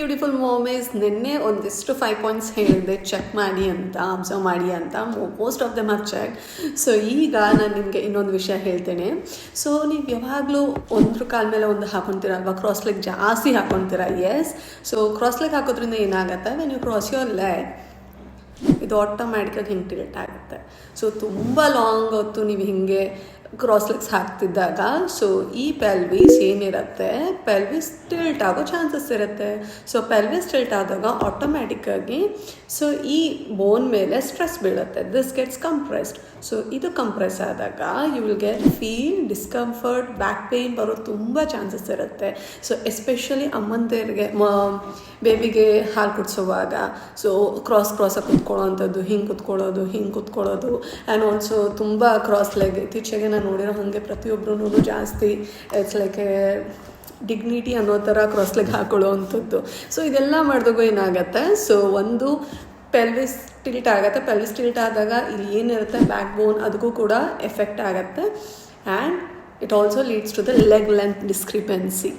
Beautiful ಮಾಮೀಸ್, ನಿನ್ನೆ ಒಂದಿಷ್ಟು 5 points ಹೇಳಿದೆ ಚೆಕ್ ಮಾಡಿ ಅಂತ, ಅಬ್ಸರ್ವ್ ಮಾಡಿ ಅಂತ. Most of them have check. So ಈಗ ನಾನು ನಿಮಗೆ ಇನ್ನೊಂದು ವಿಷಯ ಹೇಳ್ತೇನೆ. ಸೊ ನೀವು ಯಾವಾಗಲೂ ಒಂದ್ರ ಕಾಲ ಮೇಲೆ ಒಂದು ಹಾಕೊತೀರಲ್ವ, ಕ್ರಾಸ್ ಲೆಗ್ ಜಾಸ್ತಿ ಹಾಕೊತೀರ. ಎಸ್, ಸೊ ಕ್ರಾಸ್ ಲೆಗ್ ಹಾಕೋದ್ರಿಂದ ಏನಾಗುತ್ತೆ, when you cross your leg ಇದು ಆಟೋಮ್ಯಾಟಿಕಾಗಿ ಹಿಂಗೆ ಟಿಲ್ಟ್ ಆಗುತ್ತೆ. ಸೊ ತುಂಬ ಲಾಂಗ್ ಹೊತ್ತು ನೀವು ಹಿಂಗೆ ಕ್ರಾಸ್ ಲೆಗ್ಸ್ ಹಾಕ್ತಿದ್ದಾಗ ಸೊ ಈ ಪೆಲ್ವಿಸ್ ಏನಿರುತ್ತೆ, ಪೆಲ್ವಿಸ್ ಟಿಲ್ಟ್ ಆಗೋ ಚಾನ್ಸಸ್ ಇರುತ್ತೆ. ಸೊ ಪೆಲ್ವಿಸ್ ಟಿಲ್ಟ್ ಆದಾಗ ಆಟೋಮ್ಯಾಟಿಕ್ಕಾಗಿ ಸೊ ಈ ಬೋನ್ ಮೇಲೆ ಸ್ಟ್ರೆಸ್ ಬೀಳುತ್ತೆ. This gets compressed. ಸೊ ಇದು ಕಂಪ್ರೆಸ್ ಆದಾಗ you will feel discomfort, back pain ಬರೋ ತುಂಬ ಚಾನ್ಸಸ್ ಇರುತ್ತೆ. ಸೊ ಎಸ್ಪೆಷಲಿ ಅಮ್ಮಂದಿರಿಗೆ ಬೇಬಿಗೆ ಹಾಲು ಕುಡಿಸೋವಾಗ ಸೊ ಕ್ರಾಸಾಗಿ ಕುತ್ಕೊಳ್ಳೋವಂಥದ್ದು, ಹಿಂಗೆ ಕುತ್ಕೊಳ್ಳೋದು ಆ್ಯಂಡ್ ಆಲ್ಸೋ ತುಂಬ ಕ್ರಾಸ್ ಲೆಗ್. ಇತ್ತೀಚೆಗೆ ನಾನು ನೋಡಿರೋ ಹಾಗೆ ಪ್ರತಿಯೊಬ್ಬರೂ ಜಾಸ್ತಿ ಇಟ್ಸ್ ಲೈಕ್ ಡಿಗ್ನಿಟಿ ಅನ್ನೋ ಥರ ಕ್ರಾಸ್ ಲೆಗ್ ಹಾಕೊಳ್ಳೋ ಅಂಥದ್ದು. ಸೊ ಇದೆಲ್ಲ ಮಾಡಿದಾಗ ಏನಾಗುತ್ತೆ, ಸೊ ಒಂದು ಪೆಲ್ವಿಸ್ ಟಿಲ್ಟ್ ಆಗುತ್ತೆ. ಪೆಲ್ವಿಸ್ ಟಿಲ್ಟ್ ಆದಾಗ ಇಲ್ಲಿ ಏನಿರುತ್ತೆ ಬ್ಯಾಕ್ ಬೋನ್ ಅದಕ್ಕೂ ಕೂಡ ಎಫೆಕ್ಟ್ ಆಗುತ್ತೆ. And it also leads to the leg length discrepancy.